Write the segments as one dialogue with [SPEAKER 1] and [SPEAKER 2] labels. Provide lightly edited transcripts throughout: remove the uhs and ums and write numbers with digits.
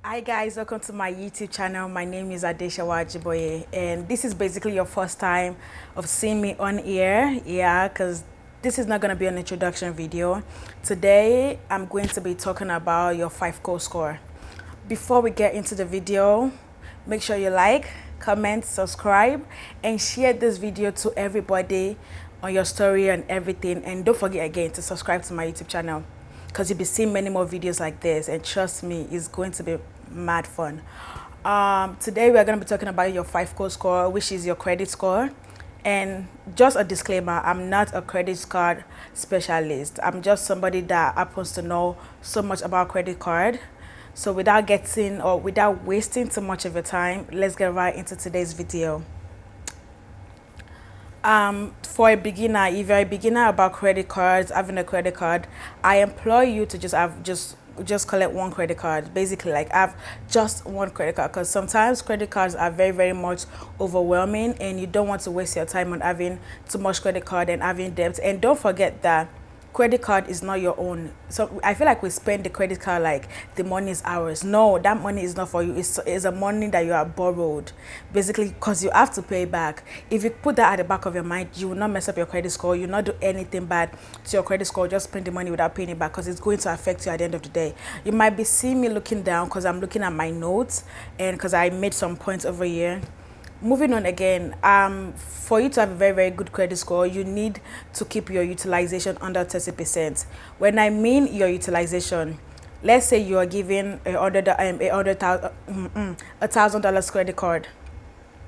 [SPEAKER 1] Hi guys, welcome to my YouTube channel. My name is Adesha Wajiboye, and this is basically your first time of seeing me on air. Yeah, because this is not going to be an introduction video. Today I'm going to be talking about your FICO score. Before we get into the video, make sure you like, comment, subscribe, and share this video to everybody on your story and everything. And don't forget again to subscribe to my YouTube channel, because you'll be seeing many more videos like this, and trust me, it's going to be mad fun. Today we are going to be talking about your FICO score, which is your credit score. And just a disclaimer, I'm not a credit card specialist. I'm just somebody that happens to know so much about credit card. So without wasting too much of your time, let's get right into today's video. For a beginner, if you're a beginner about credit cards, having a credit card, I implore you to just collect one credit card. Basically, like, have just one credit card, because sometimes credit cards are very much overwhelming, and you don't want to waste your time on having too much credit card and having debt. And don't forget that credit card is not your own. So I feel like we spend the credit card like the money is ours. No, that money is not for you. It's a money that you are borrowed, basically, because you have to pay back. If you put that at the back of your mind, you will not mess up your credit score. You will not do anything bad to your credit score. Just spend the money without paying it back, because it's going to affect you at the end of the day. You might be seeing me looking down because I'm looking at my notes, and because I made some points over here. Moving on again, for you to have a very good credit score, you need to keep your utilization under 30%. When I mean your utilization, let's say you are giving $1,000 credit card.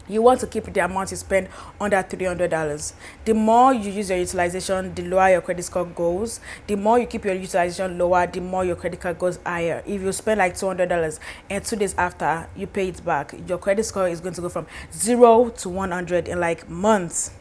[SPEAKER 1] You want to keep the amount you spend under $300. The more you use your utilization, the lower your credit score goes. The more you keep your utilization lower, the more your credit card goes higher. If you spend like $200 and 2 days after you pay it back, your credit score is going to go from 0 to 100 in like months.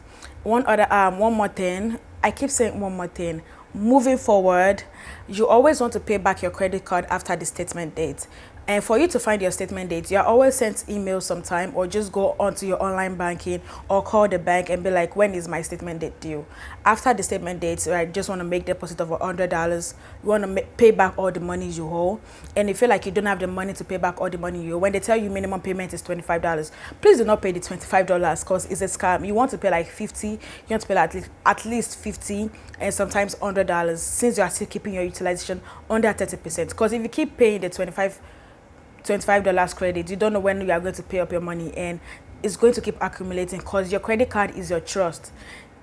[SPEAKER 1] One more thing, I keep saying one more thing. Moving forward, you always want to pay back your credit card after the statement date. And for you to find your statement date, you're always sent emails sometime, or just go onto your online banking or call the bank and be like, when is my statement date due? After the statement date, I just want to make deposit of $100. You want to pay back all the money you owe, and you feel like you don't have the money to pay back all the money you owe. When they tell you minimum payment is $25, please do not pay the $25, because it's a scam. You want to pay like $50. You want to pay like at least $50 and sometimes $100, since you are still keeping your utilization under 30%. Because if you keep paying the $25 credit, you don't know when you are going to pay up your money, and it's going to keep accumulating, because your credit card is your trust.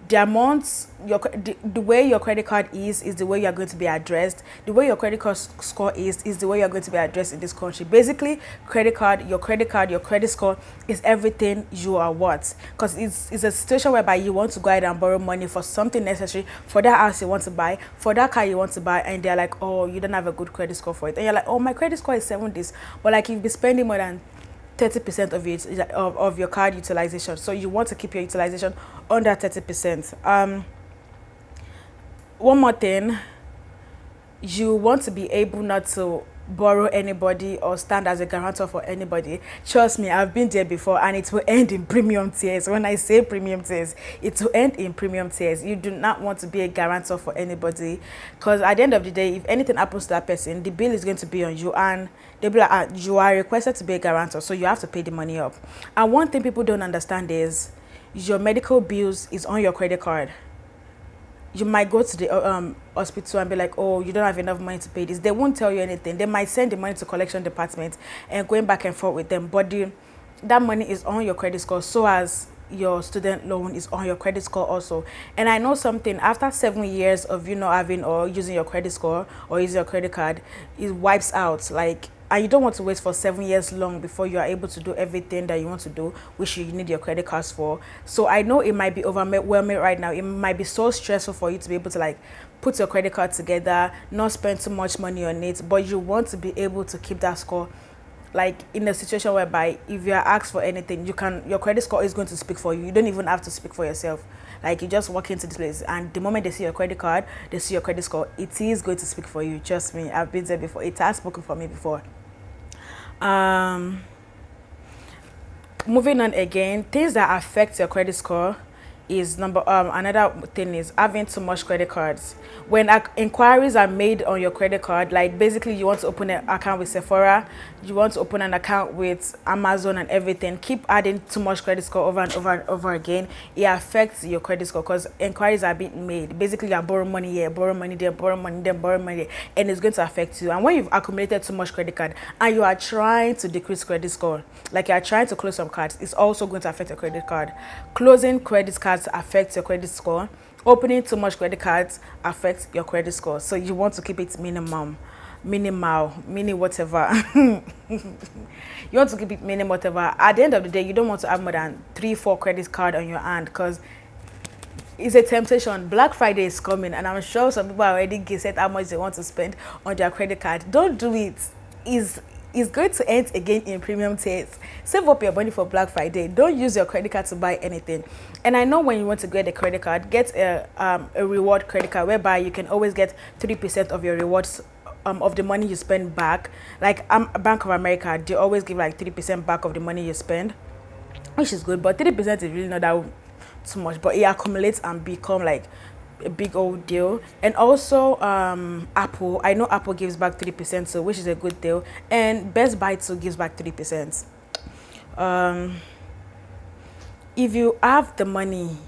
[SPEAKER 1] The amounts, the way your credit card is the way you are going to be addressed. The way your credit card score is the way you are going to be addressed in this country. Basically, your credit score is everything you are worth, because it's a situation whereby you want to go ahead and borrow money for something necessary, for that house you want to buy, for that car you want to buy, and they're like, oh, you don't have a good credit score for it, and you're like, oh, my credit score is 70, but like, you'll be spending more than 30% of it of your card utilization. So you want to keep your utilization under 30%. One more thing, you want to be able not to borrow anybody or stand as a guarantor for anybody. Trust me, I've been there before, and it will end in premium tears. When I say premium tears, it will end in premium tears. You do not want to be a guarantor for anybody, because at the end of the day, if anything happens to that person, the bill is going to be on you, and they'll be like, you are requested to be a guarantor, so you have to pay the money up. And one thing people don't understand is your medical bills is on your credit card. You might go to the hospital and be like, oh, you don't have enough money to pay this. They won't tell you anything. They might send the money to collection department and going back and forth with them, but that money is on your credit score, so as your student loan is on your credit score also. And I know something, after 7 years of you not having or using your credit score or using your credit card, it wipes out. Like, and you don't want to wait for 7 years long before you are able to do everything that you want to do, which you need your credit cards for. So I know it might be overwhelming right now. It might be so stressful for you to be able to like put your credit card together, not spend too much money on it, but you want to be able to keep that score, like in a situation whereby if you are asked for anything, your credit score is going to speak for you. You don't even have to speak for yourself. Like, you just walk into this place, and the moment they see your credit card, they see your credit score, it is going to speak for you. Trust me, I've been there before. It has spoken for me before. Moving on again, things that affect your credit score is another thing is having too much credit cards. When inquiries are made on your credit card, like basically you want to open an account with Sephora, you want to open an account with Amazon and everything, keep adding too much credit score over and over and over again. It affects your credit score because inquiries are being made. Basically, you're borrowing money here, borrow money there, borrow money there, borrow money there, and it's going to affect you. And when you've accumulated too much credit card and you are trying to decrease credit score, like you are trying to close some cards, it's also going to affect your credit card. Closing credit cards affects your credit score. Opening too much credit cards affects your credit score. So you want to keep it minimal, mini whatever. You want to keep it minimal whatever. At the end of the day, you don't want to have more than 3-4 credit card on your hand because it's a temptation. Black Friday is coming, and I'm sure some people already set how much they want to spend on their credit card. Don't do it. Is going to end again in premium tiers. Save up your money for Black Friday. Don't use your credit card to buy anything. And I know when you want to get a credit card, get a reward credit card whereby you can always get 3% of your rewards of the money you spend back. Like Bank of America, they always give like 3% back of the money you spend, which is good. But 3% is really not that too much. But it accumulates and become like a big old deal. And also Apple, I know Apple gives back 3%, so which is a good deal. And Best Buy too gives back 3%. If you have the money,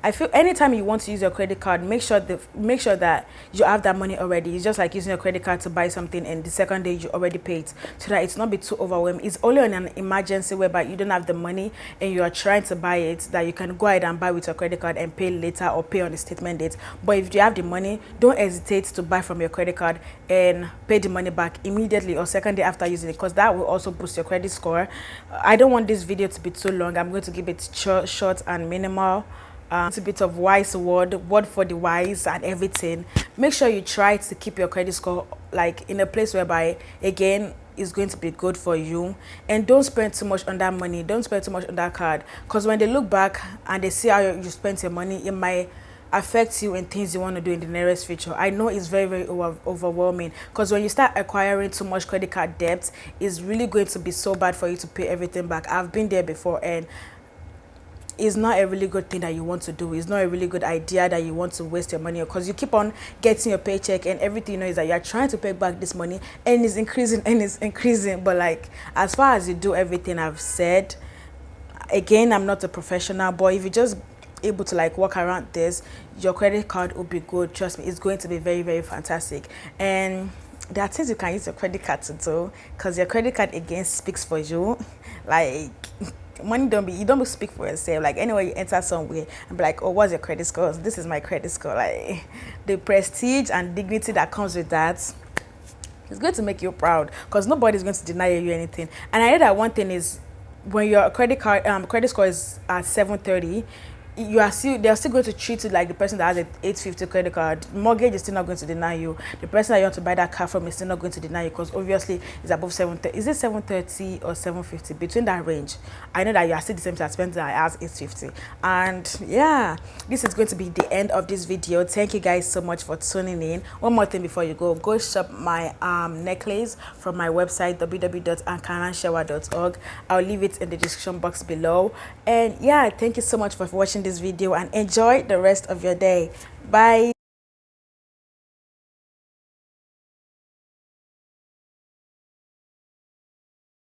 [SPEAKER 1] I feel anytime you want to use your credit card, make sure that you have that money already. It's just like using your credit card to buy something and the second day you already paid, so that it's not be too overwhelming. It's only on an emergency whereby you don't have the money and you are trying to buy it that you can go ahead and buy with your credit card and pay later or pay on the statement date. But if you have the money, don't hesitate to buy from your credit card and pay the money back immediately or second day after using it, because that will also boost your credit score. I don't want this video to be too long. I'm going to keep it short and minimal. It's a bit of wise word for the wise and everything. Make sure you try to keep your credit score like in a place whereby again is going to be good for you, and don't spend too much on that money. Don't spend too much on that card, because when they look back and they see how you spent your money, it might affect you in things you want to do in the nearest future. I know it's very overwhelming, because when you start acquiring too much credit card debt, it's really going to be so bad for you to pay everything back. I've been there before, and it's not a really good thing that you want to do. It's not a really good idea that you want to waste your money, because you keep on getting your paycheck and everything you know is that you're trying to pay back this money and it's increasing. But like, as far as you do everything I've said, again, I'm not a professional, but if you just able to like work around this, your credit card will be good. Trust me, it's going to be very fantastic. And there are things you can use your credit card to do, because your credit card again speaks for you. Like, money you don't speak for yourself. Like, anywhere you enter somewhere and be like, oh, what's your credit score? This is my credit score. Like, the prestige and dignity that comes with that, it's going to make you proud, because nobody's going to deny you anything. And I know that one thing is, when your credit score is at 730, they're still going to treat you like the person that has an 850 credit card. Mortgage is still not going to deny you. The person that you want to buy that car from is still not going to deny you, because obviously it's above 730. Is it 730 or 750? Between that range, I know that you are still the same expense as 850. And yeah, this is going to be the end of this video. Thank you guys so much for tuning in. One more thing before you go shop my necklace from my website www.ankaranshower.org. I'll leave it in the description box below. And yeah, thank you so much for watching this video, and enjoy the rest of your day. Bye.